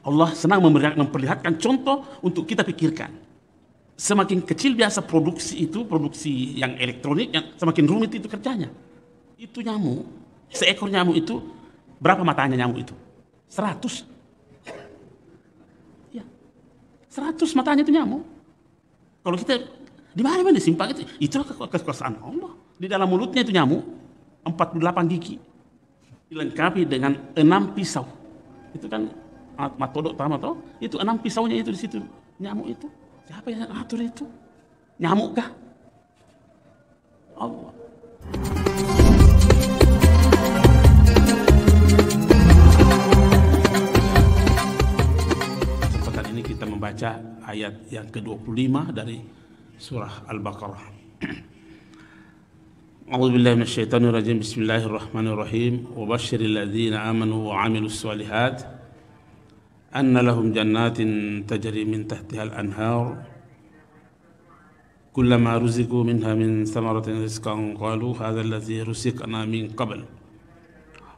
Allah senang memperlihatkan contoh untuk kita pikirkan. Semakin kecil biasa produksi itu, produksi yang elektronik, yang semakin rumit itu kerjanya. Itu nyamuk, seekor nyamuk itu, berapa matanya nyamuk itu? 100. Ya, 100 matanya itu nyamuk. Kalau kita, di mana disimpan itu? Itulah kekuasaan Allah. Di dalam mulutnya itu nyamuk, 48 gigi. Dilengkapi dengan 6 pisau. Itu kan matodok pertama toh, itu 6 pisaunya itu di situ nyamuk itu. Siapa yang atur itu? Nyamuk kah? Allah. Kesempatan ini kita membaca ayat yang ke-25 dari surah Al-Baqarah. A'udzu billahi minasyaitonir rajim. Bismillahirrahmanirrahim. Wa basyiril ladzina amanu wa 'amilus shalihat anna lahum jannatin tajri min tahtiha al-anhar kullama ruziqu minha min thamaratin rizqan qalu hadha alladhi ruziqna min qabl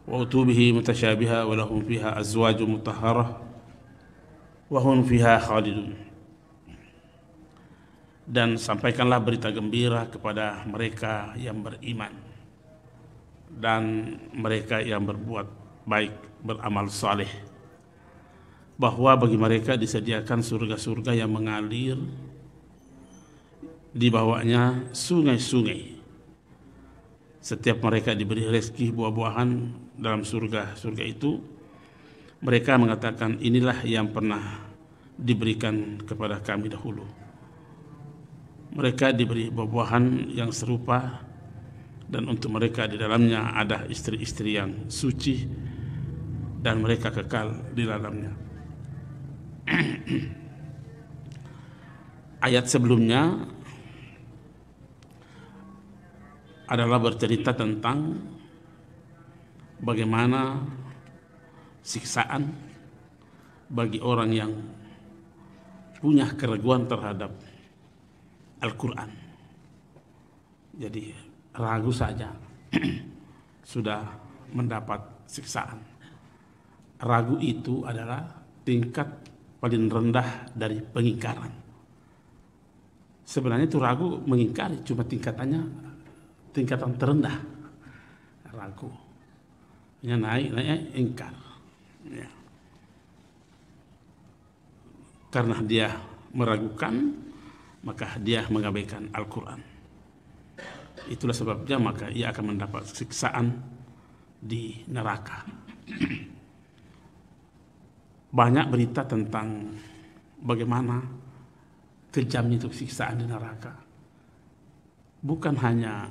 wa utu bihi mutasyabiha wa lahum fiha azwajun mutahharah wa hum fiha khalidun. Dan sampaikanlah berita gembira kepada mereka yang beriman dan mereka yang berbuat baik, beramal saleh, bahwa bagi mereka disediakan surga-surga yang mengalir di bawahnya sungai-sungai. Setiap mereka diberi rezeki buah-buahan dalam surga-surga itu, mereka mengatakan inilah yang pernah diberikan kepada kami dahulu. Mereka diberi buah-buahan yang serupa dan untuk mereka di dalamnya ada istri-istri yang suci dan mereka kekal di dalamnya. Ayat sebelumnya adalah bercerita tentang bagaimana siksaan bagi orang yang punya keraguan terhadap Al-Quran. Jadi ragu saja sudah mendapat siksaan. Ragu itu adalah tingkat paling rendah dari pengingkaran. Sebenarnya itu ragu mengingkari, cuma tingkatan terendah. Ragu, naiknya ingkar. Ya. Karena dia meragukan, maka dia mengabaikan Al-Quran. Itulah sebabnya maka ia akan mendapat siksaan di neraka. Banyak berita tentang bagaimana kejamnya itu siksaan di neraka. Bukan hanya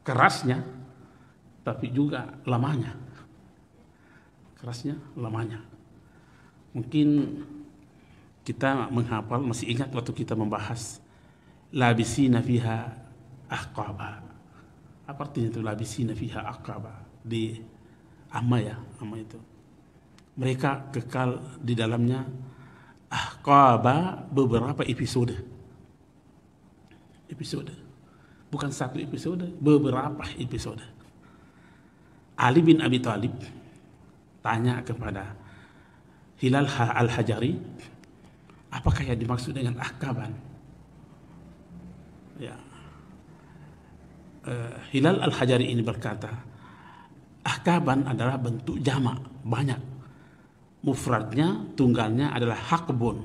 kerasnya, tapi juga lamanya. Kerasnya, lamanya. Mungkin kita menghafal, masih ingat waktu kita membahas labisina fiha ahqaba. Apa artinya itu labisina fiha ahqaba? Di Amma itu. Mereka kekal di dalamnya ahqaba beberapa episode. Bukan satu episode, beberapa episode. Ali bin Abi Thalib tanya kepada Hilal Al-Hajari, apakah yang dimaksud dengan ahqaban? Ya. Hilal Al-Hajari ini berkata, ahqaban adalah bentuk jamak, banyak. Mufradnya, tunggalnya adalah hakbun.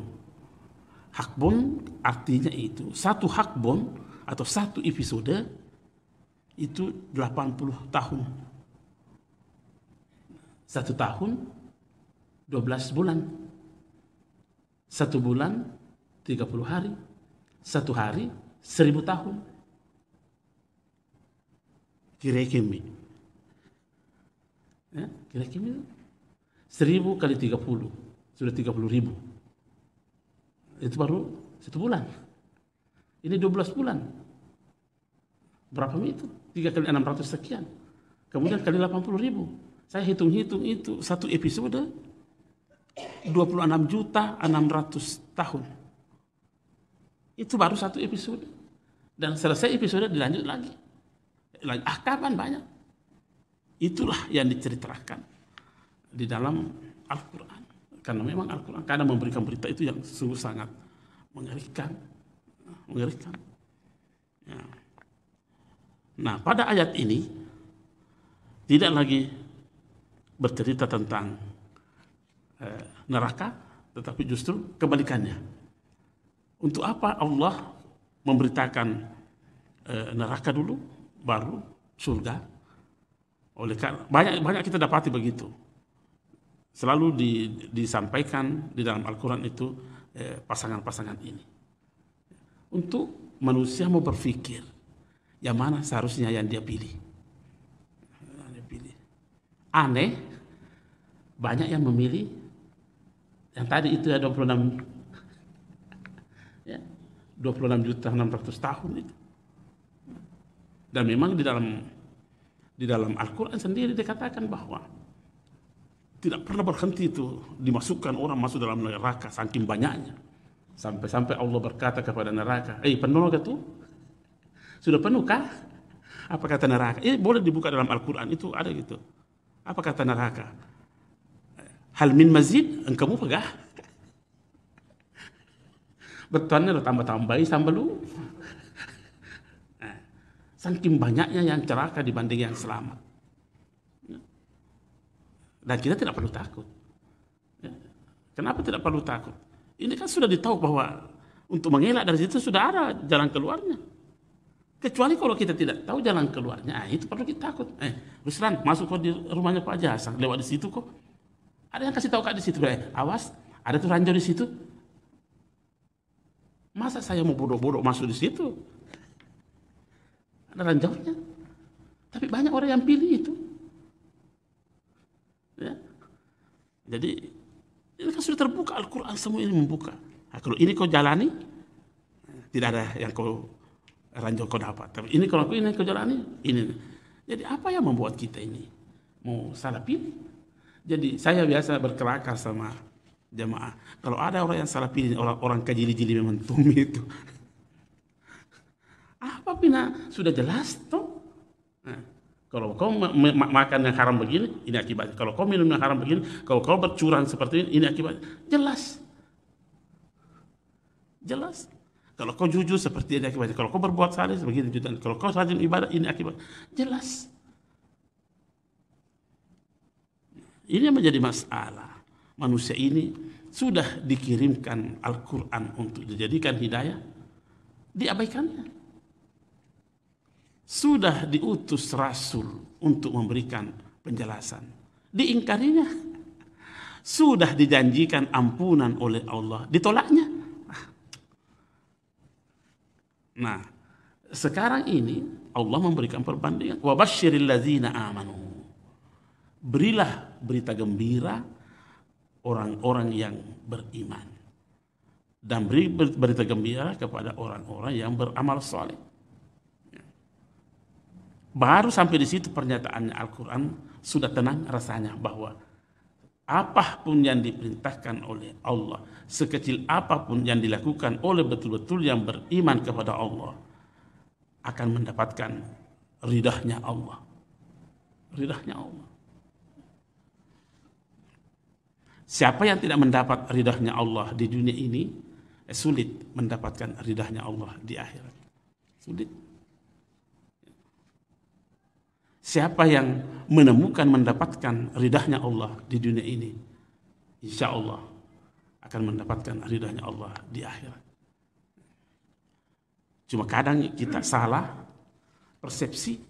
Hakbun artinya itu, satu hakbun atau satu episode itu 80 tahun. 1 tahun 12 bulan. 1 bulan 30 hari. 1 hari 1000 tahun. Kira-kira ya, kira-kira 1000 kali 30 sudah 30.000. Itu baru 1 bulan. Ini 12 bulan. Berapa itu? 3 kali 600 sekian. Kemudian kali 80.000. Saya hitung-hitung itu satu episode 26.600.000 tahun. Itu baru satu episode. Dan selesai episode dilanjut lagi. Kapan banyak? Itulah yang diceritakan di dalam Al-Quran. Karena memang Al-Quran kadang memberikan berita itu yang sungguh sangat mengerikan. Ya. Nah, pada ayat ini tidak lagi bercerita tentang neraka, tetapi justru kebalikannya. Untuk apa Allah memberitakan neraka dulu, baru surga? Oleh karena banyak kita dapati begitu. Selalu disampaikan di dalam Al-Quran itu pasangan-pasangan ini. Untuk manusia mau berpikir, yang mana seharusnya yang dia pilih. Aneh, banyak yang memilih yang tadi itu ya 26 juta 600 tahun itu. Dan memang di dalam Al-Quran sendiri dikatakan bahwa tidak pernah berhenti itu dimasukkan orang masuk dalam neraka saking banyaknya. Sampai-sampai Allah berkata kepada neraka, penuh gak tuh? Sudah penuh kah? Apa kata neraka? Boleh dibuka dalam Al-Quran, itu ada gitu. Apa kata neraka? Hal min mazid? Engkau pegah? Betulnya tambah-tambahi sampai lu. Saking banyaknya yang celaka dibanding yang selamat. Dan kita tidak perlu takut. Kenapa tidak perlu takut? Ini kan sudah ditahu bahwa untuk mengelak dari situ sudah ada jalan keluarnya. Kecuali kalau kita tidak tahu jalan keluarnya, itu perlu kita takut. Ruslan, masuk kok di rumahnya Pak Jasa, lewat di situ kok. Ada yang kasih tahu Kak di situ, awas, ada tuh ranjau di situ. Masa saya mau bodoh-bodoh masuk di situ? Ada ranjaunya. Tapi banyak orang yang pilih itu. Ya. Jadi ini kan sudah terbuka, Al-Quran semua ini membuka. Nah, kalau ini kau jalani, tidak ada yang kau ranjau kau dapat. Tapi ini kalau ini kau jalani, ini. Jadi apa yang membuat kita ini mau salah pilih? Jadi saya biasa berkelakar sama jamaah. Kalau ada orang yang salah pilih, orang kejili-jili memang tumi itu. Apa pina sudah jelas toh? Nah, kalau kau makan yang haram begini, ini akibatnya. Kalau kau minum yang haram begini, kalau kau bercurang seperti ini akibatnya. Jelas. Kalau kau jujur seperti ini akibatnya. Kalau kau berbuat salah begini juga. Kalau kau rajin ibadah, ini akibatnya. Jelas. Ini yang menjadi masalah. Manusia ini sudah dikirimkan Al-Quran untuk dijadikan hidayah, diabaikannya. Sudah diutus Rasul untuk memberikan penjelasan, diingkarinya. Sudah dijanjikan ampunan oleh Allah, ditolaknya. Nah, sekarang ini Allah memberikan perbandingan. Wa basyiril ladzina amanu. Berilah berita gembira orang-orang yang beriman. Dan beri berita gembira kepada orang-orang yang beramal saleh. Baru sampai di situ pernyataannya Al-Quran sudah tenang rasanya bahwa apapun yang diperintahkan oleh Allah, sekecil apapun yang dilakukan oleh betul-betul yang beriman kepada Allah, akan mendapatkan ridahnya Allah. Ridahnya Allah. Siapa yang tidak mendapat ridahnya Allah di dunia ini, sulit mendapatkan ridahnya Allah di akhirat. Sulit. Siapa yang menemukan mendapatkan ridahnya Allah di dunia ini, insya Allah akan mendapatkan ridahnya Allah di akhirat. Cuma kadang kita salah persepsi.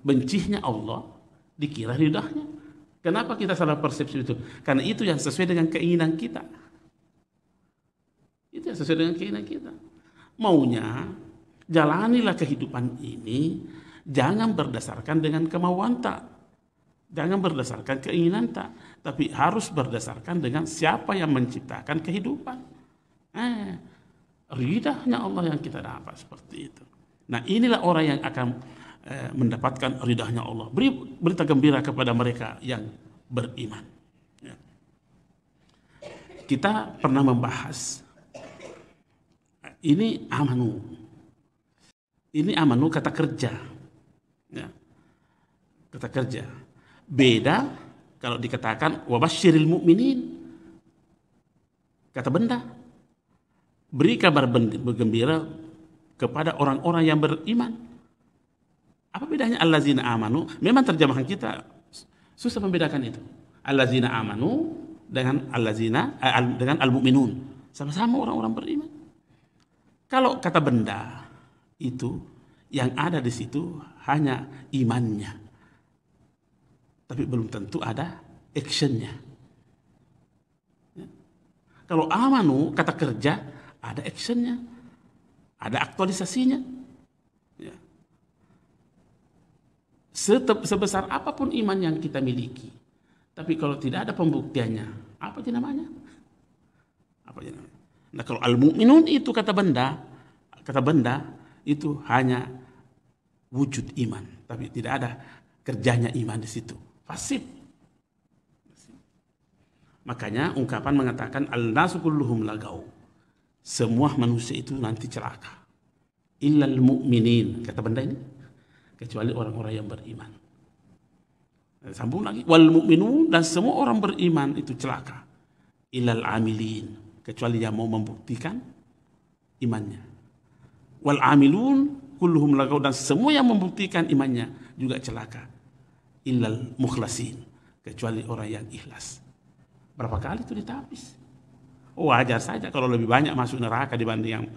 Bencinya Allah dikira ridahnya. Kenapa kita salah persepsi itu? Karena itu yang sesuai dengan keinginan kita. Itu yang sesuai dengan keinginan kita. Maunya jalanilah kehidupan ini jangan berdasarkan dengan kemauan tak, jangan berdasarkan keinginan tak, tapi harus berdasarkan dengan siapa yang menciptakan kehidupan. Ridahnya Allah yang kita dapat seperti itu. Nah, inilah orang yang akan mendapatkan ridahnya Allah. Beri berita gembira kepada mereka yang beriman. Kita pernah membahas ini amanu. Ini amanu kata kerja. Ya. Kata kerja. Beda kalau dikatakan wabasyiril mu'minin. Kata benda, beri kabar bergembira kepada orang-orang yang beriman. Apa bedanya allazina amanu? Memang terjemahan kita susah membedakan itu. Allazina amanu dengan allazina dengan al-mu'minun. Sama-sama orang-orang beriman. Kalau kata benda itu yang ada di situ hanya imannya. Tapi belum tentu ada actionnya. Kalau amanu, kata kerja, ada actionnya, ada aktualisasinya. Ya. Sebesar apapun iman yang kita miliki, tapi kalau tidak ada pembuktiannya, apa aja namanya? Apa aja namanya? Nah, kalau al-mu'minun itu kata benda itu hanya wujud iman, tapi tidak ada kerjanya iman di situ, pasif. Makanya ungkapan mengatakan al-nasu kulluhum lagau. Semua manusia itu nanti celaka. Illal mu'minin, kata benda ini, kecuali orang-orang yang beriman. Sambung lagi, wal mu'minun, dan semua orang beriman itu celaka. Illal amilin, kecuali yang mau membuktikan imannya. Wal amilun kulluhum lagau, dan semua yang membuktikan imannya juga celaka. Illal mukhlasin, kecuali orang yang ikhlas. Berapa kali itu ditapis? Wajar saja kalau lebih banyak masuk neraka dibanding yang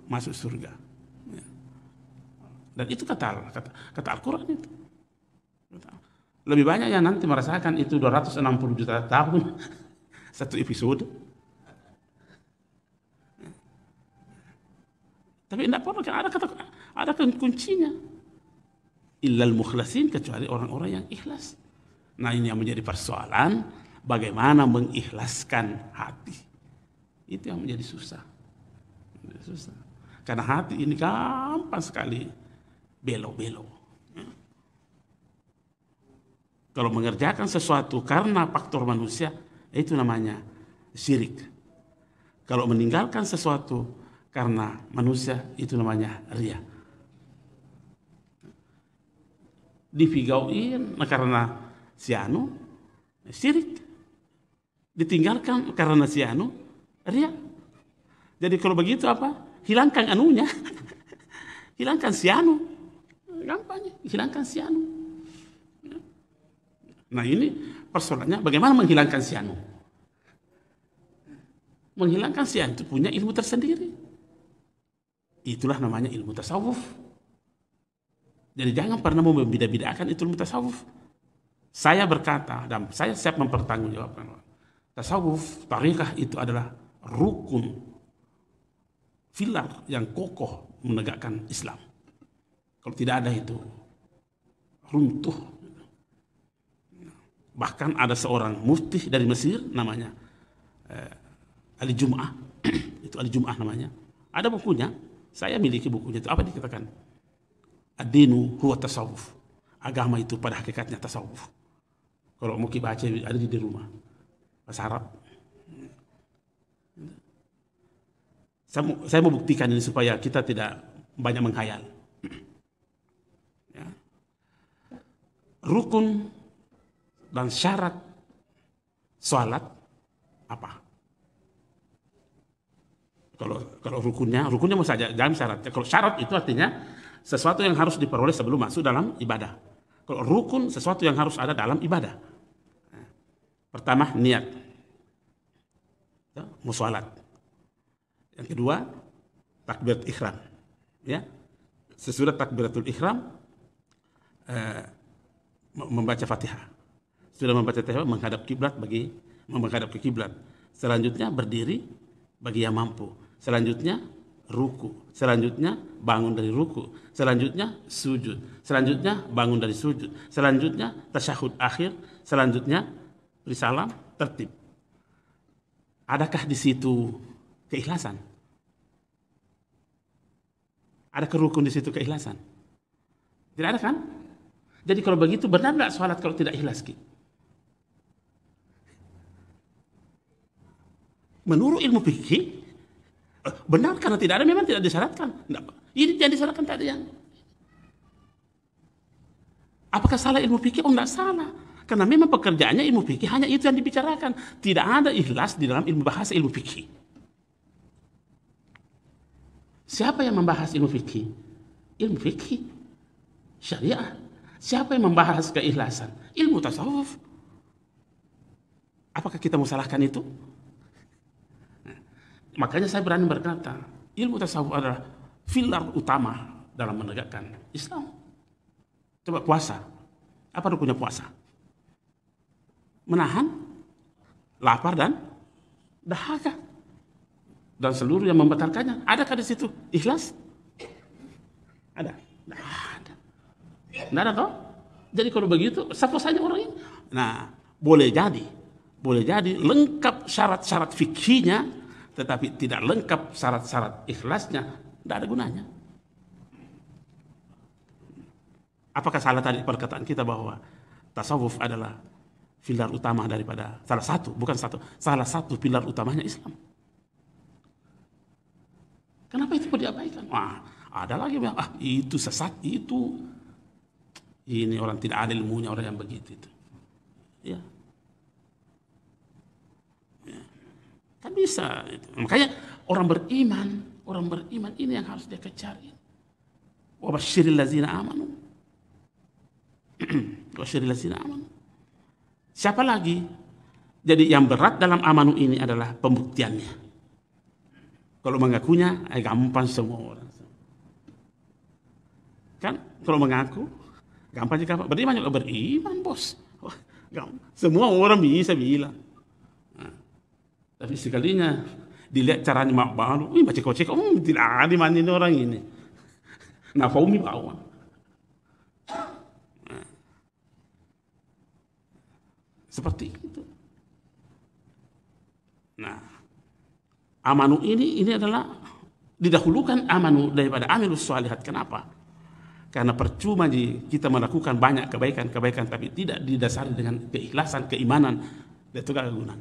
masuk surga. Dan itu kata Al-Quran itu. Lebih banyak yang nanti merasakan itu 260 juta tahun satu episode. Tapi tidak perlu, ada kuncinya. Illal mukhlasin, kecuali orang-orang yang ikhlas. Nah, ini yang menjadi persoalan, bagaimana mengikhlaskan hati. Itu yang menjadi susah. Karena hati ini gampang sekali belok-belok. Kalau mengerjakan sesuatu karena faktor manusia, itu namanya syirik. Kalau meninggalkan sesuatu karena manusia, itu namanya riya. Difigauin karena si anu, syirik. Ditinggalkan karena si anu, riya. Jadi kalau begitu apa? Hilangkan anunya. Hilangkan si anu. Gampangnya, hilangkan si anu. Nah, ini persoalannya bagaimana menghilangkan si anu. Menghilangkan si anu itu punya ilmu tersendiri. Itulah namanya ilmu tasawuf. Jadi jangan pernah mau membeda-bedakan itu ilmu tasawuf. Saya berkata dan saya siap mempertanggungjawabkan. Tasawuf, tarikah itu adalah rukun, pilar yang kokoh menegakkan Islam. Kalau tidak ada itu, runtuh. Bahkan ada seorang mufti dari Mesir namanya Ali Jum'ah. Itu Ali Jum'ah namanya. Ada bukunya, saya miliki bukunya itu. Apa dikatakan? Ad-dinu huwa tasawuf. Agama itu pada hakikatnya tasawuf. Kalau mau baca ada di rumah. Bahasa Arab. Saya mau buktikan ini supaya kita tidak banyak menghayal. Ya. Rukun dan syarat sholat apa? Kalau rukunnya mau saja dalam syaratnya. Kalau syarat itu artinya sesuatu yang harus diperoleh sebelum masuk dalam ibadah. Kalau rukun sesuatu yang harus ada dalam ibadah. Pertama niat, mau sholat. Yang kedua takbiratul ihram. Ya, sesudah takbiratul ihram membaca Fatihah. Sudah membaca Fatihah menghadap ke kiblat. Selanjutnya berdiri bagi yang mampu. Selanjutnya ruku. Selanjutnya bangun dari ruku. Selanjutnya sujud. Selanjutnya bangun dari sujud. Selanjutnya tasyahud akhir. Selanjutnya beri salam, tertib. Adakah di situ keikhlasan? Adakah rukun di situ keikhlasan? Tidak ada kan? Jadi kalau begitu benar nggak sholat kalau tidak ikhlas? Menurut ilmu fikih benar karena tidak ada, memang tidak disyaratkan. Ini yang disyaratkan tak ada yang. Apakah salah ilmu fikih? Oh, tidak salah. Karena memang pekerjaannya ilmu fikih hanya itu yang dibicarakan. Tidak ada ikhlas di dalam ilmu bahasa ilmu fikih. Siapa yang membahas ilmu fikih? Ilmu fikih, syariah. Siapa yang membahas keikhlasan? Ilmu tasawuf. Apakah kita mau salahkan itu? Makanya saya berani berkata, ilmu tasawuf adalah pilar utama dalam menegakkan Islam. Coba puasa. Apa rukunnya puasa? Menahan lapar dan dahaga. Dan seluruh yang membatalkannya. Adakah di situ ikhlas? Ada? Tidak ada. Tidak ada toh? Jadi kalau begitu, siapa saja orang ini? Nah, boleh jadi lengkap syarat-syarat fikihnya, tetapi tidak lengkap syarat-syarat ikhlasnya, tidak ada gunanya. Apakah salah tadi perkataan kita bahwa tasawuf adalah pilar utama daripada salah satu pilar utamanya Islam? Kenapa itu diabaikan? Wah, ada lagi yang itu sesat, itu ini orang tidak ada ilmunya, orang yang begitu itu. Ya. Kan bisa itu. Makanya orang beriman ini yang harus dia kejar. Wa basyiril ladzina amanu. Wa basyiril ladzina amanu. Siapa lagi? Jadi yang berat dalam amanu ini adalah pembuktiannya. Kalau mengakunya gampang semua orang. Kan kalau mengaku gampang juga beriman juga beriman bos. Semua orang bisa bilang. Tapi sekalinya dilihat caranya mak baru, baca kocek, tidak ada mana ini orang ini. Nah, Faumi bawa. Seperti itu. Nah, amanu ini adalah didahulukan amanu daripada amilus shalihat. Kenapa? Karena percuma kita melakukan banyak kebaikan tapi tidak didasari dengan keikhlasan, keimanan, itu gak guna.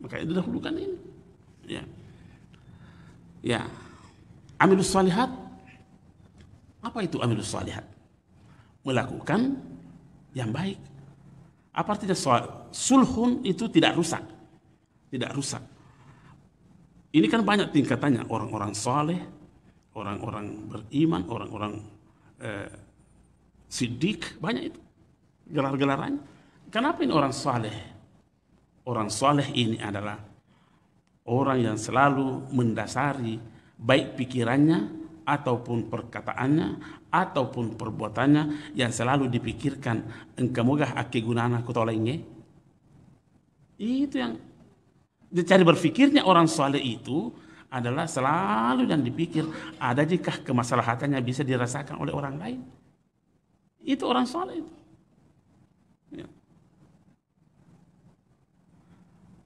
Makanya didahulukan ini. Ya. Amilus shalihat. Apa itu amilus shalihat? Melakukan yang baik. Apa artinya sulhun itu tidak rusak. Tidak rusak. Ini kan banyak tingkatannya, orang-orang saleh, orang-orang beriman, orang-orang siddiq, banyak itu gelar-gelarannya. Kenapa ini orang saleh? Orang saleh ini adalah orang yang selalu mendasari baik pikirannya ataupun perkataannya ataupun perbuatannya yang selalu dipikirkan engkamugah ake gunana kutolenge. Itu yang dicari berpikirnya orang saleh itu adalah selalu yang dipikir ada jika kemaslahatannya bisa dirasakan oleh orang lain. Itu orang saleh itu. Ya.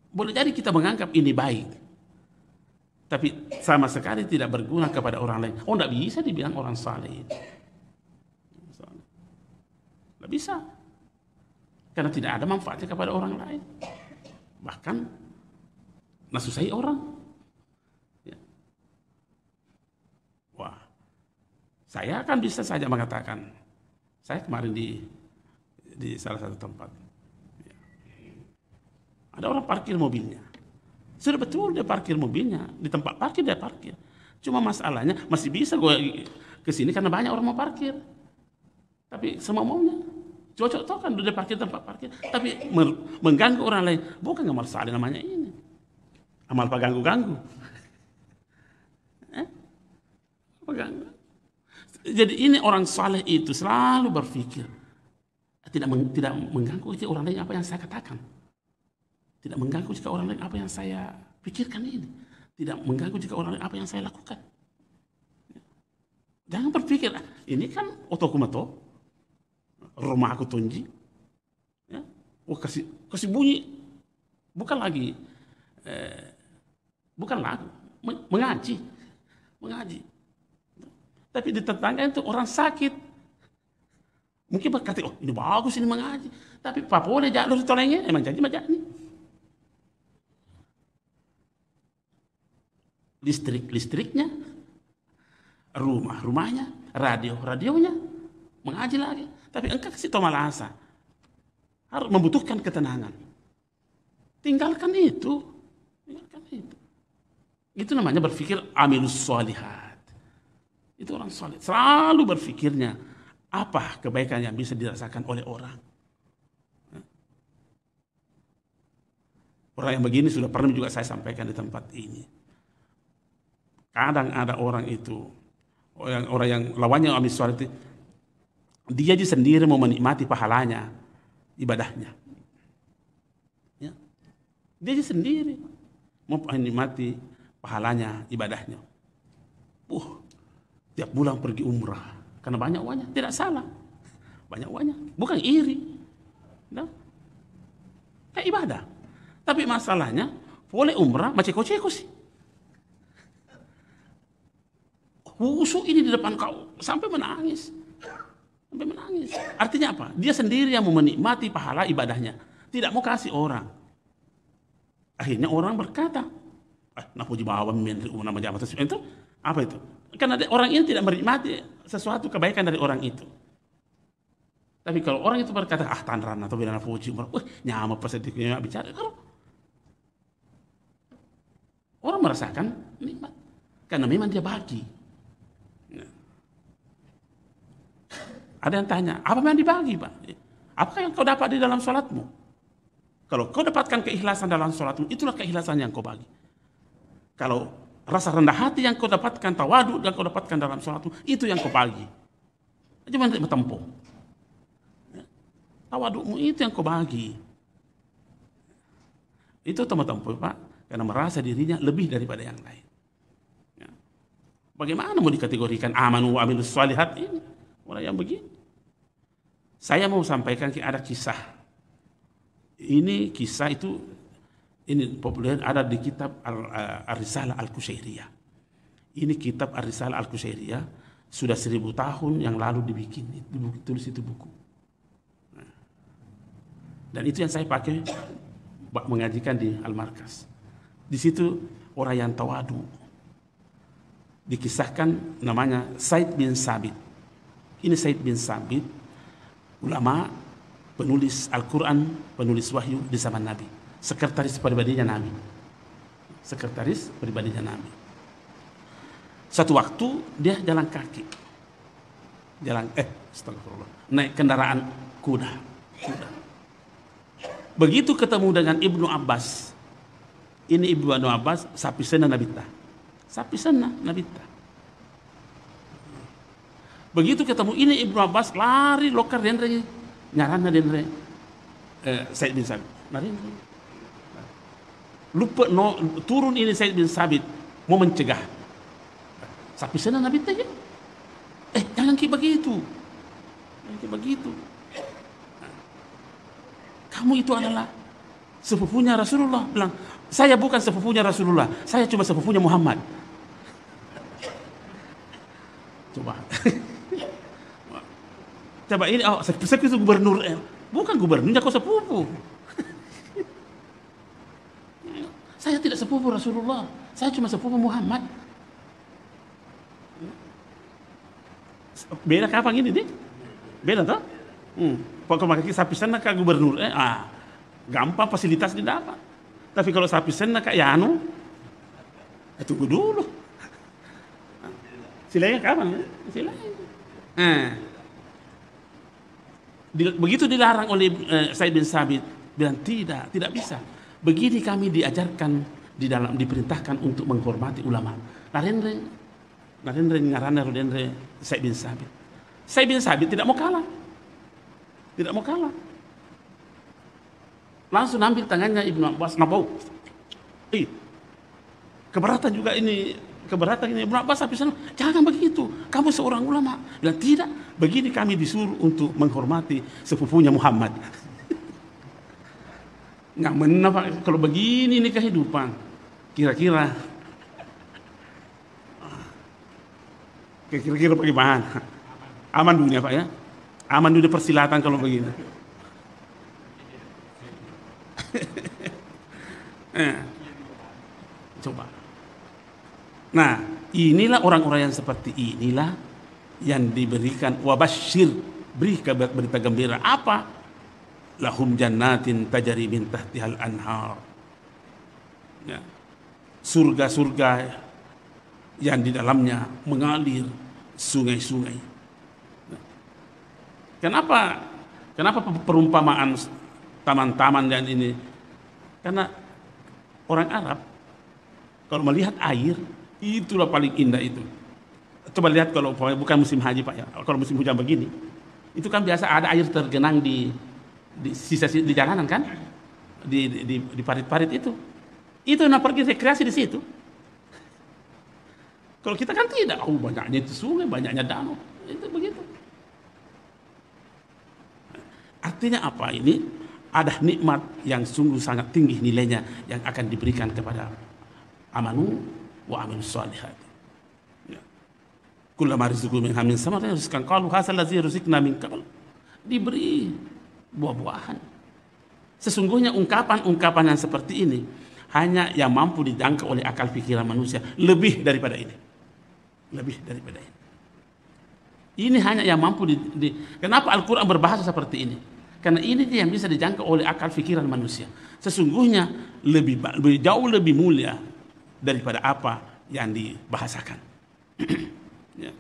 Boleh jadi kita menganggap ini baik, tapi sama sekali tidak berguna kepada orang lain. Tidak bisa dibilang orang saleh itu. Tidak bisa. Karena tidak ada manfaatnya kepada orang lain. Bahkan nasusai orang. Ya. Wah, saya kan bisa saja mengatakan, saya kemarin di salah satu tempat, ya. Ada orang parkir mobilnya. Sudah betul dia parkir mobilnya, di tempat parkir dia parkir. Cuma masalahnya masih bisa gue kesini karena banyak orang mau parkir. Tapi semua maunya. Cocok tau kan dia parkir tempat parkir. Tapi mengganggu orang lain. Bukan amal saleh namanya ini. Amal apa ganggu-ganggu. Ganggu. Jadi ini orang saleh itu selalu berpikir. Tidak mengganggu orang lain apa yang saya katakan. Tidak mengganggu jika orang lain apa yang saya pikirkan ini. Tidak mengganggu jika orang lain apa yang saya lakukan. Jangan berpikir, ini kan otokumato. Rumah aku tunji, ya, kasih bunyi, bukan lagi, bukan lagu, mengaji, tapi di tetangga itu orang sakit, mungkin berkata, ini bagus ini mengaji, tapi Pak boleh jalur tolengnya, emang jadi macam ini, listriknya, rumahnya, radionya, mengaji lagi. Tapi engkau kasih tahu malasa. Harus membutuhkan ketenangan. Tinggalkan itu. Tinggalkan itu. Itu namanya berpikir amilus sholihat. Itu orang soleh. Selalu berpikirnya, apa kebaikan yang bisa dirasakan oleh orang. Orang yang begini sudah pernah juga saya sampaikan di tempat ini. Kadang ada orang itu, orang yang lawannya amilus sholihat, dia sendiri mau menikmati pahalanya, ibadahnya. Ya. Dia sendiri mau menikmati pahalanya, ibadahnya. Tiap bulan pergi umrah karena banyak uangnya, tidak salah. Banyak uangnya, bukan iri. Nah, kayak ibadah. Tapi masalahnya, boleh umrah macam ceko-ceko sih. Khusyuk ini di depan kau sampai menangis. Sampai menangis. Artinya apa? Dia sendiri yang mau menikmati pahala ibadahnya. Tidak mau kasih orang. Akhirnya orang berkata, napuji bawa nama jabatan itu apa itu? Karena orang ini tidak menikmati sesuatu kebaikan dari orang itu. Tapi kalau orang itu berkata, tanran atau bila napuji, nyama pesediknya bicara. Kalau orang merasakan nikmat, karena memang dia bagi. Ada yang tanya, apa yang dibagi, Pak? Apakah yang kau dapat di dalam sholatmu? Kalau kau dapatkan keikhlasan dalam sholatmu, itulah keikhlasan yang kau bagi. Kalau rasa rendah hati yang kau dapatkan, tawadu yang kau dapatkan dalam sholatmu, itu yang kau bagi. Cuma tidak bertempuh. Tawadumu itu yang kau bagi. Itu tempo-tempo, Pak, karena merasa dirinya lebih daripada yang lain. Bagaimana mau dikategorikan amanu wa amilus sholihat ini? Orang yang begini. Saya mau sampaikan ada kisah. Ini kisah itu ini populer ada di kitab Ar-Risalah Al-Qushairiyah. Ini kitab Ar-Risalah Al-Qushairiyah sudah 1000 tahun yang lalu dibikin, ditulis itu buku. Dan itu yang saya pakai mengajikan di Al-Markas. Di situ orang yang tawadu. Dikisahkan namanya Said bin Sabit. Ini Said bin Sabit, ulama, penulis Al-Quran, penulis wahyu di zaman Nabi. Sekretaris pribadinya Nabi. Sekretaris pribadinya Nabi. Satu waktu dia jalan kaki. Naik kendaraan kuda. Begitu ketemu dengan Ibnu Abbas. Ini Ibnu Abbas, sapi sena nabita. Sapi sena nabita. Begitu ketemu ini Ibnu Abbas lari lokar denre nyarana denre Said bin Sabit. Lari. Lupa turun ini Said bin Sabit mau mencegah. Sapi sana Nabi tanya. Jangan kayak begitu. Jangan kayak begitu. Kamu itu adalah sepupunya Rasulullah. Bilang, saya bukan sepupunya Rasulullah. Saya cuma sepupunya Muhammad. Coba. Coba ini, saya itu gubernur. Bukan gubernurnya, kau sepupu. Saya tidak sepupu Rasulullah. Saya cuma sepupu Muhammad. Beda kapan ini, beda toh? Pokoknya pakai sapi sana ke gubernur, gampang fasilitas didapat. Tapi kalau sapi sana ke Yanu, tunggu dulu. Silanya kapan? Silanya. Begitu dilarang oleh Said bin Sabit, bilang tidak bisa. Begini kami diajarkan diperintahkan untuk menghormati ulama. Narendra ngarana Rudendra Said bin Sabit. Said bin Sabit tidak mau kalah. Tidak mau kalah. Langsung ambil tangannya Ibnu Abbas, nabau. Keberatan juga ini, Ibnu Abbas habis sana, jangan begitu. Kamu seorang ulama. Bilang tidak, begini kami disuruh untuk menghormati sepupunya Muhammad. Nggak benar Pak, kalau begini ini kehidupan. Kira-kira bagaimana? Aman dunia Pak ya? Aman dunia persilatan kalau begini. Coba. Nah, inilah orang-orang yang seperti inilah yang diberikan wabashir, beri kabar berita gembira. Apa? Lahum jannatin tajri min tahtihal anhar. Ya. Surga-surga yang di dalamnya mengalir sungai-sungai. Kenapa perumpamaan taman-taman dan ini? Karena orang Arab kalau melihat air, itulah paling indah itu. Coba lihat kalau bukan musim haji Pak ya, kalau musim hujan begini, itu kan biasa ada air tergenang di sisa di jalanan kan, di parit-parit itu. Itu nak pergi rekreasi di situ. Kalau kita kan tidak, banyaknya itu sungai, banyaknya danau, itu begitu. Artinya apa ini? Ada nikmat yang sungguh sangat tinggi nilainya yang akan diberikan kepada amanu wa amilus shalihat. Kullama rizqu min hamin sama rizqan qalu hadzal ladzi rizqna min qabl. Diberi buah-buahan. Sesungguhnya ungkapan-ungkapan yang seperti ini hanya yang mampu dijangkau oleh akal pikiran manusia, lebih daripada ini. Lebih daripada ini. Ini hanya yang mampu kenapa Al-Quran berbahasa seperti ini? Karena ini dia yang bisa dijangkau oleh akal pikiran manusia. Sesungguhnya jauh lebih mulia daripada apa yang dibahasakan. Ya.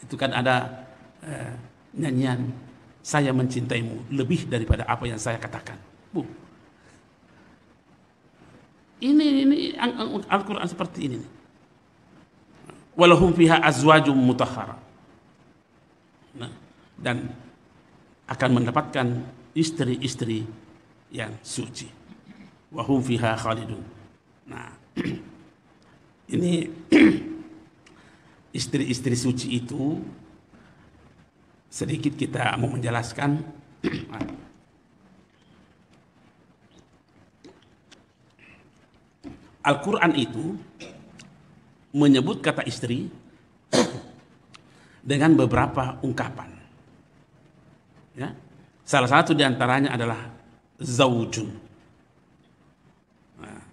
Itu kan ada nyanyian, saya mencintaimu lebih daripada apa yang saya katakan. Ini Al-Quran seperti ini. Walahum fiha azwajum mutahhara. Dan akan mendapatkan istri-istri yang suci. Wahum fiha khalidun. Nah, ini istri-istri suci itu sedikit kita mau menjelaskan. Al-Quran itu menyebut kata istri dengan beberapa ungkapan. Ya. Salah satu diantaranya adalah zaujun. Nah,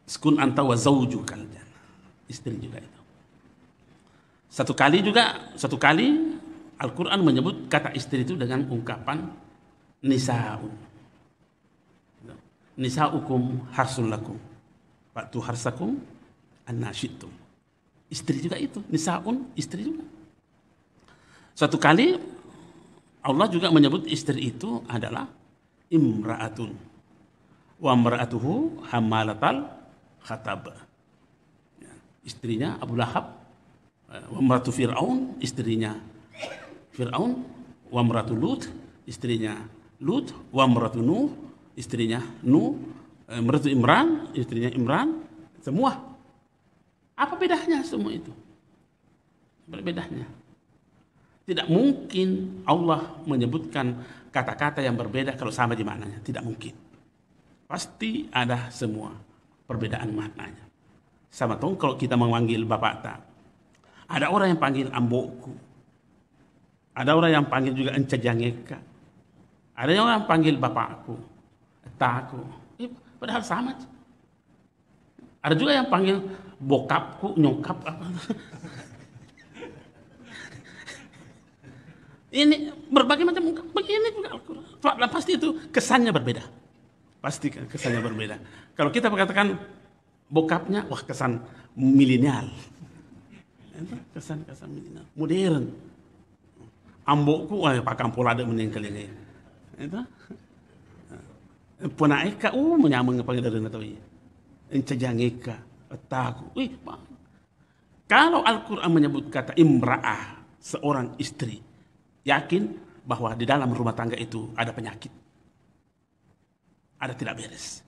skun anta wa zaujukal jannah. Istri juga itu. Satu kali Al-Quran menyebut kata istri itu dengan ungkapan nisa'un. Nisa'ukum harsul lakum. Fa'tu harsakum anna syi'tum. Istri juga itu, nisa'un, istri juga. Satu kali Allah juga menyebut istri itu adalah imra'atun. Wa imra'atuhu hammalatal khatab. Ya, istrinya Abu Lahab. Wa imra'atu Fir'aun, istrinya Fir'aun. Wa imra'atu Lut, istrinya Lut. Wa imra'atu Nuh, istrinya Nuh. Imra'atu Imran, istrinya Imran. Semua. Apa bedanya semua itu? Berbedanya. Tidak mungkin Allah menyebutkan kata-kata yang berbeda kalau sama di maknanya. Tidak mungkin. Pasti ada semua perbedaan maknanya. Sama tuh kalau kita memanggil bapak tak. Ada orang yang panggil ambokku. Ada orang yang panggil juga encejangeka. Ada orang yang panggil bapakku. Taku. Padahal sama. Ada juga yang panggil bokapku, nyokap apa. Ini berbagai macam begini juga Al-Quran. Pasti itu kesannya berbeda. Pasti kesannya berbeda. Kalau kita mengatakan bokapnya, wah kesan milenial. Kesan milenial, modern. Ambokku, wah pakai pola ada meninggal ini. Itu. Punaeka, menyamang panggilan atau iya. Encejangeka, taku. Kalau Al-Quran menyebut kata imra'ah, seorang istri, yakin bahwa di dalam rumah tangga itu ada penyakit. Ada tidak beres.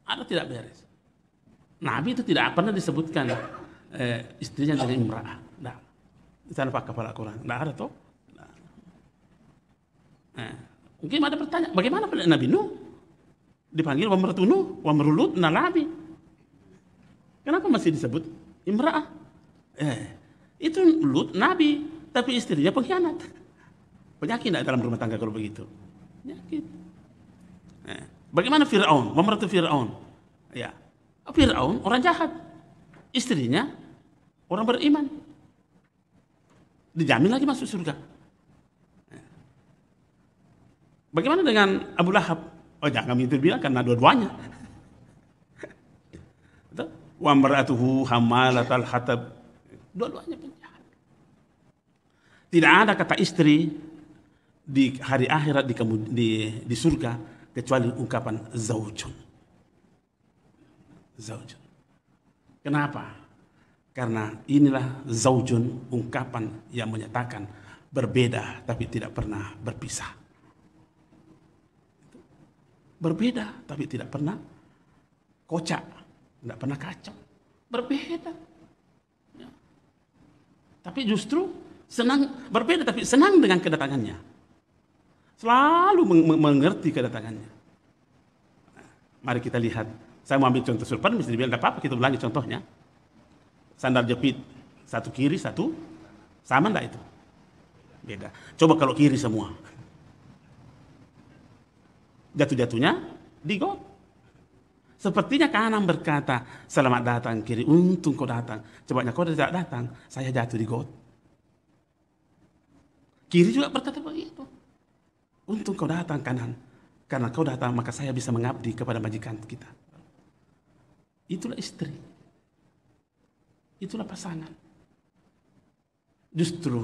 Ada tidak beres. Nabi itu tidak pernah disebutkan istrinya dengan imra'ah. Nah, di sana pakai kepala Quran. Tidak ada toh. Nah, mungkin ada pertanyaan, bagaimana pada Nabi Nuh? Dipanggil wa maratu Nuh, wa marulut Nabi. Kenapa masih disebut imra'ah? Itu Lut Nabi, tapi istrinya pengkhianat. Penyakit tidak dalam rumah tangga kalau begitu. Penyakit. Bagaimana Fir'aun? Memeratu Fir'aun. Ya, Fir'aun orang jahat. Istrinya orang beriman. Dijamin lagi masuk surga. Bagaimana dengan Abu Lahab? Oh jangan itu bilang karena dua-duanya. Wa mar'atuhu hammalatal hatab. Dua-duanya penjahat. Tidak ada kata istri di hari akhirat di surga kecuali ungkapan zaujun. Zaujun. Kenapa? Karena inilah zaujun, ungkapan yang menyatakan berbeda tapi tidak pernah berpisah. Berbeda tapi tidak pernah kocak, tidak pernah kacau. Berbeda. Ya. Tapi justru senang, berbeda tapi senang dengan kedatangannya. Selalu mengerti kedatangannya. Mari kita lihat. Saya mau ambil contoh surpan, bisa dibilang tidak apa-apa kita ulangi contohnya. Sandal jepit, satu kiri, satu sama enggak itu? Beda. Coba kalau kiri semua. Jatuh-jatuhnya di got. Sepertinya kanan berkata, selamat datang, kiri, untung kau datang. Sebabnya kau tidak datang, saya jatuh di got. Kiri juga berkata begitu. Untung kau datang kanan. Karena kau datang, maka saya bisa mengabdi kepada majikan kita. Itulah istri. Itulah pasangan. Justru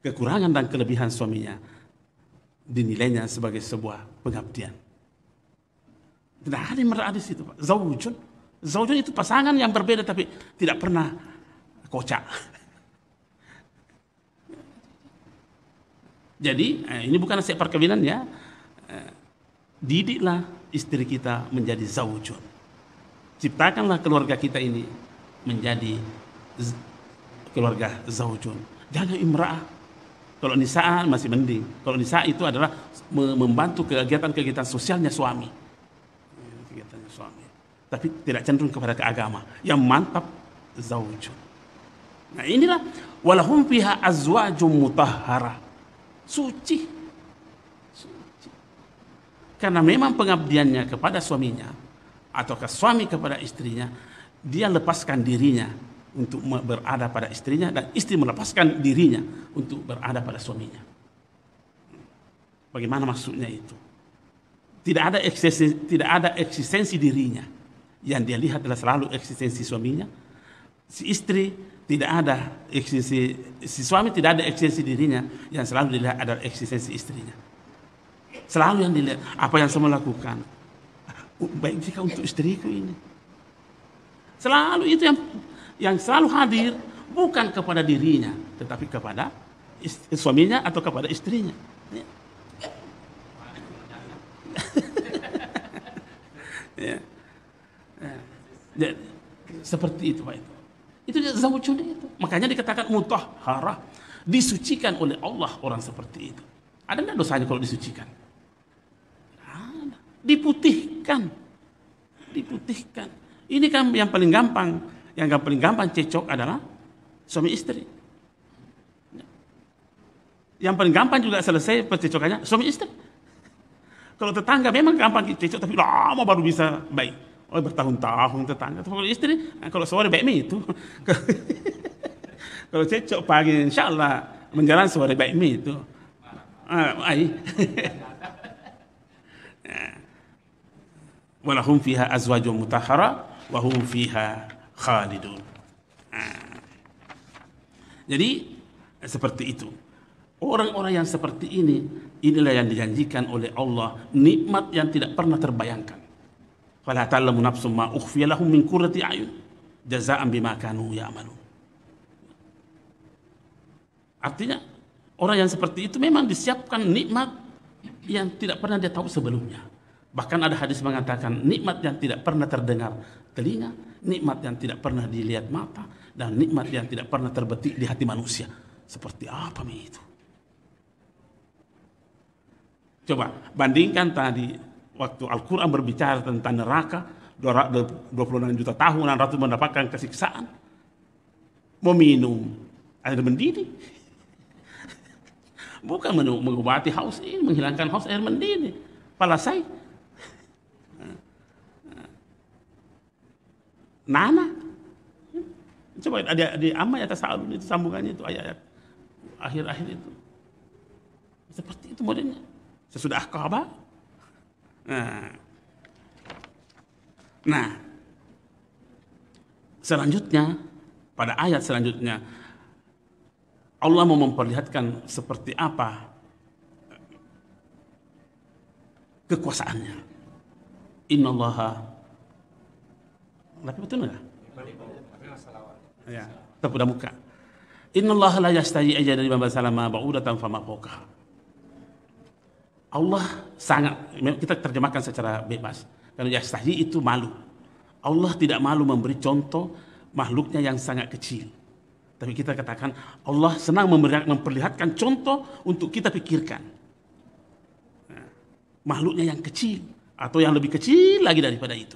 kekurangan dan kelebihan suaminya dinilainya sebagai sebuah pengabdian. Tidak ada yang merada di situ, Pak. Zaujun. Zaujun itu pasangan yang berbeda tapi tidak pernah kocak. Jadi ini bukan nasihat perkawinan ya. Didiklah istri kita menjadi zaujun. Ciptakanlah keluarga kita ini menjadi keluarga zaujun. Jangan imra'ah. Kalau nisa'a masih mending. Kalau nisa'a itu adalah membantu kegiatan-kegiatan sosialnya suami. Kegiatannya suami. Tapi tidak cenderung kepada keagama. Yang mantap zaujun. Nah inilah walahum fiha azwajum mutahhara. Suci. Suci. Karena memang pengabdiannya kepada suaminya ataukah suami kepada istrinya, dia lepaskan dirinya untuk berada pada istrinya dan istri melepaskan dirinya untuk berada pada suaminya. Bagaimana maksudnya itu? Tidak ada eksistensi dirinya. Yang dia lihat adalah selalu eksistensi suaminya. Si istri tidak ada eksistensi, si suami tidak ada eksistensi dirinya, yang selalu dilihat adalah eksistensi istrinya. Selalu yang dilihat apa yang saya lakukan. Baik jika untuk istriku ini. Selalu itu yang selalu hadir bukan kepada dirinya, tetapi kepada suaminya atau kepada istrinya. Ya. Ya. Seperti itu Pak itu. Itu zaujun itu. Makanya dikatakan mutahharah, disucikan oleh Allah orang seperti itu. Ada enggak dosanya kalau disucikan? Ada. Diputihkan. Diputihkan. Ini kan yang paling gampang. Yang paling gampang cecok adalah suami istri. Yang paling gampang juga selesai percecokannya suami istri. Kalau tetangga memang gampang cecok, tapi lama baru bisa baik. Oh bertahun-tahun tetangga. Kalau istri, kalau sore baik itu. Kalau cecok pagi, insya Allah menjelang sore baik itu. Walahum fiha azwajum mutahhara wa hum fiha khalidun. Jadi seperti itu. Orang-orang yang seperti ini, inilah yang dijanjikan oleh Allah, nikmat yang tidak pernah terbayangkan. Fala ta'lamu nafsum ma ukhfiya lahum min qurrati a'yun jazaa'an bima kanu ya'malun. Artinya orang yang seperti itu memang disiapkan nikmat yang tidak pernah dia tahu sebelumnya. Bahkan ada hadis mengatakan nikmat yang tidak pernah terdengar telinga, nikmat yang tidak pernah dilihat mata, dan nikmat yang tidak pernah terbetik di hati manusia. Seperti apa itu? Coba bandingkan tadi waktu Al-Quran berbicara tentang neraka 26 juta tahun dan ratu mendapatkan kesiksaan, mau minum air mendidih, bukan mengobati haus ini, menghilangkan haus air mendidih, palasai, nana. Coba di Amma ya tasalun itu sambungannya itu ayat-ayat akhir-akhir itu seperti itu modelnya. sesudah Ka'bah. Nah, selanjutnya pada ayat selanjutnya Allah mau memperlihatkan seperti apa kekuasaannya. Innallaha, tapi betul nggak? Ya, terpudah muka. Innallaha la yastahi aja dari bamba salama ba'udatan fama fawqaha. Allah sangat, kita terjemahkan secara bebas. Karena yastahi itu malu. Allah tidak malu memberi contoh makhluknya yang sangat kecil. Tapi kita katakan Allah senang memperlihatkan contoh untuk kita pikirkan. Makhluknya yang kecil atau yang lebih kecil lagi daripada itu,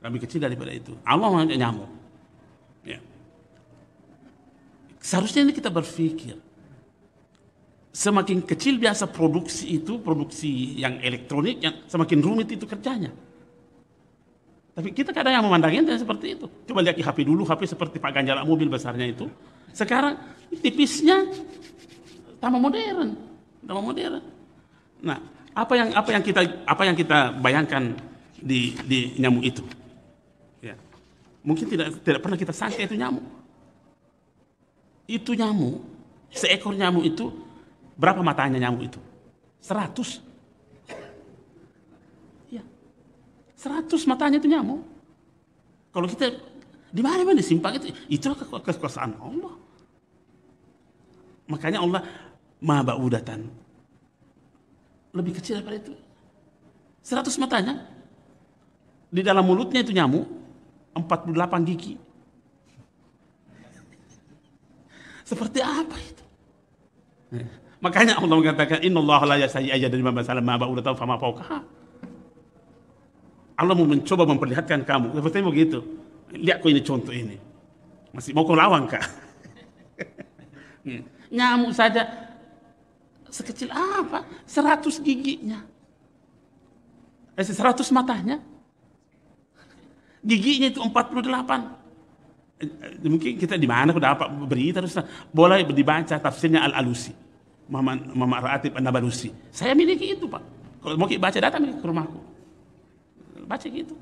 lebih kecil daripada itu. Allah nyamuk. Ya. Seharusnya ini kita berpikir, semakin kecil biasa produksi itu, produksi yang elektronik, yang semakin rumit itu kerjanya. Tapi kita kadang yang memandangnya seperti itu. Coba lihat HP dulu, HP seperti Pak Ganjar mobil besarnya itu. Sekarang tipisnya tambah modern, tambah modern. Nah, apa yang kita bayangkan di nyamuk itu? Ya. Mungkin tidak pernah kita sangka itu nyamuk. Itu nyamuk, seekor nyamuk itu berapa matanya nyamuk itu? 100. Ya. 100 matanya itu nyamuk. Kalau kita di mana disimpan itu? Itulah kekuasaan Allah. Makanya Allah Maha Ba'udatan. Lebih kecil daripada itu. 100 matanya. Di dalam mulutnya itu nyamuk 48 gigi. Seperti apa itu? Makanya Allah mengatakan innallaha la yastahi aja dari bamba salama ba'udatan fama fawqaha. Allah mau mencoba memperlihatkan kamu. Seperti begitu. Lihat kau ini contoh ini. Masih mau kau lawan kah? Nyamuk saja sekecil apa? 100 giginya. 100 matanya. Giginya itu 48. Mungkin kita di mana sudah dapat berita terus boleh dibaca tafsirnya Al-Alusi. Muhammad Ratib An-Nabalusi. Saya miliki itu, Pak. Kalau mau baca datang ke rumahku. Baca gitu.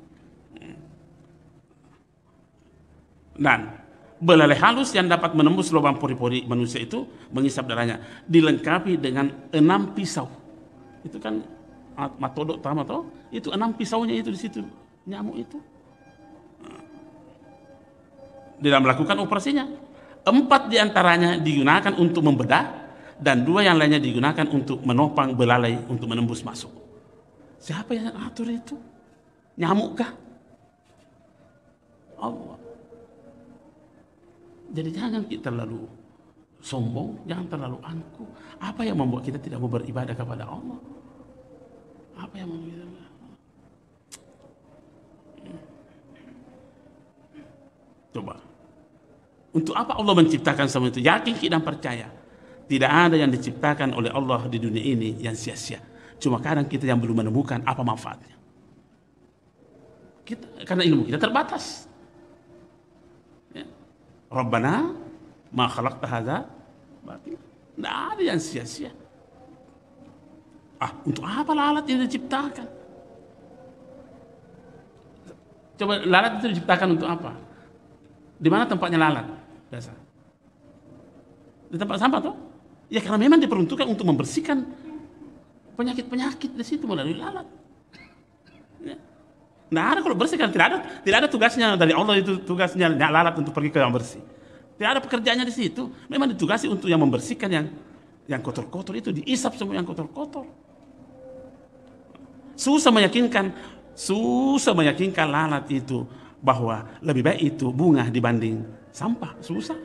Dan belalai halus yang dapat menembus lubang pori-pori manusia itu mengisap darahnya, dilengkapi dengan 6 pisau. Itu kan matodok utama toh, itu 6 pisaunya itu di situ nyamuk itu. Di dalam melakukan operasinya, 4 diantaranya digunakan untuk membedah dan 2 yang lainnya digunakan untuk menopang belalai untuk menembus masuk. Siapa yang atur itu? Nyamuk kah? Allah. Jadi jangan kita terlalu sombong, jangan terlalu angkuh. Apa yang membuat kita tidak mau beribadah kepada Allah? Apa yang membuat kita? Coba. Untuk apa Allah menciptakan semua itu? Yakin kita percaya. Tidak ada yang diciptakan oleh Allah di dunia ini yang sia-sia. Cuma kadang kita yang belum menemukan apa manfaatnya. Karena ilmu kita terbatas. Rabbana ma khalaqta hadza batil. Tidak ada yang sia-sia. Untuk apa lalat itu diciptakan? Coba lalat itu diciptakan untuk apa? Di mana tempatnya lalat? Biasa. Di tempat sampah toh? Ya karena memang diperuntukkan untuk membersihkan penyakit-penyakit di situ melalui lalat. Ya. Nah, ada kalau bersihkan tidak ada tugasnya dari Allah itu, tugasnya lalat untuk pergi ke yang bersih. Tidak ada pekerjaannya di situ. Memang ditugasi untuk yang membersihkan yang kotor-kotor itu, diisap semua yang kotor-kotor. Susah meyakinkan lalat itu bahwa lebih baik itu bunga dibanding sampah. Susah.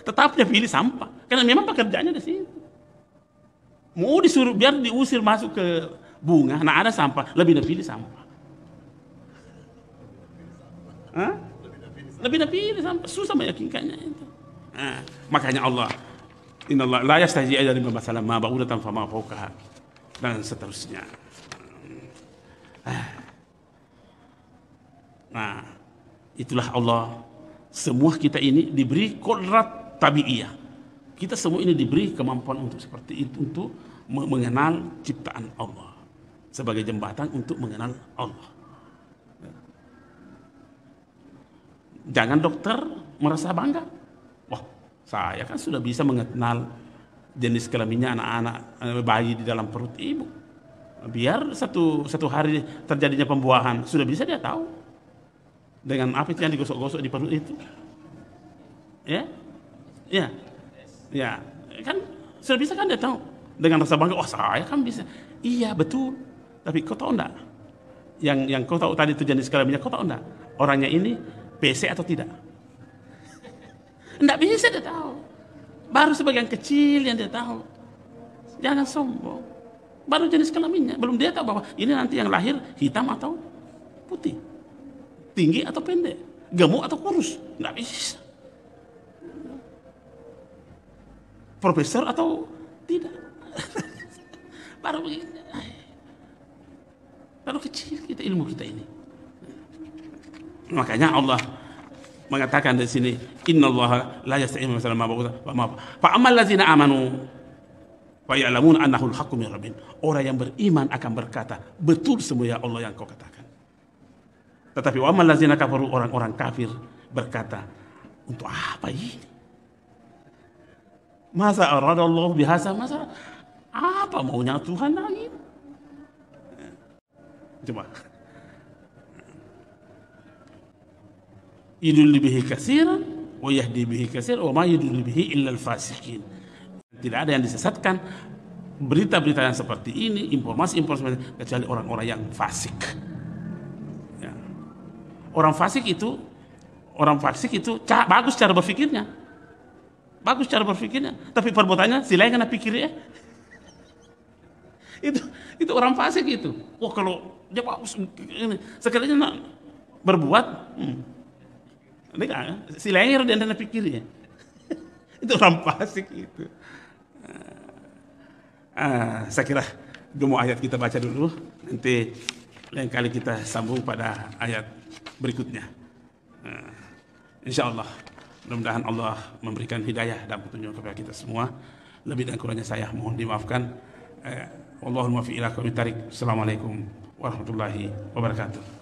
Tetap dia pilih sampah karena memang pekerjaannya di situ. Mau disuruh biar diusir masuk ke bunga, nah ada sampah, lebih dia pilih sampah. Lebih pilih sampai susah meyakinkannya itu. Makanya Allah, innallaha la yastahi dari masalah ma ba'udatan fama fawqaha dan seterusnya. Nah, itulah Allah. Semua kita ini diberi kodrat tabi'iyah. Kita semua ini diberi kemampuan untuk seperti itu, untuk mengenal ciptaan Allah, sebagai jembatan untuk mengenal Allah. Jangan dokter merasa bangga, wah saya kan sudah bisa mengenal jenis kelaminnya anak-anak bayi di dalam perut ibu. Biar satu hari terjadinya pembuahan, sudah bisa dia tahu dengan apa yang digosok-gosok di perut itu. Ya, ya, ya, kan sudah bisa kan dia tahu dengan rasa bangga. Oh saya kan bisa. Iya betul. Tapi kau tahu enggak? Yang kau tahu tadi itu jenis kelaminnya, kau tahu enggak? Orangnya ini PC atau tidak? Enggak bisa dia tahu. Baru sebagian kecil yang dia tahu. Jangan sombong. Baru jenis kelaminnya, belum dia tahu bahwa ini nanti yang lahir hitam atau putih, tinggi atau pendek, gemuk atau kurus. Enggak bisa. Profesor atau tidak. Baru begini. Baru kecil kita ilmu kita ini. Makanya Allah mengatakan di sini, innallaha la yastahi masalan ma fa amal ladzina amanu fa ya'lamun annahu al-haqqu min rabbihim. Orang yang beriman akan berkata, betul semua ya Allah yang kau katakan. Tetapi wa amal ladzina kafaru, orang-orang kafir berkata, untuk apa ini? Masa aradallahu bihasa, masa apa maunya Tuhan lagi? Coba. Yudulli bihi katsiran wa yahdi bihi katsiran wa ma yudulli bihi illa al-fasiqin. Tidak ada yang disesatkan berita-berita yang seperti ini, informasi-informasi, kecuali orang-orang yang fasik. Ya. Orang fasik itu bagus cara berpikirnya. Bagus cara berpikirnya, tapi perbuatannya selain kena pikirnya. Itu orang fasik itu. Wah kalau dia bagus ini, sekalinya berbuat si leher dan dana pikirnya. Itu orang fasik itu. Saya kira gemuk ayat kita baca dulu, nanti lain kali kita sambung pada ayat berikutnya. Insya Allah, mudah-mudahan Allah memberikan hidayah dan petunjuk kepada kita semua. Lebih dan kurangnya saya mohon dimaafkan. Wallahul muwaffiq ila aqwamit thariq. Assalamualaikum warahmatullahi wabarakatuh.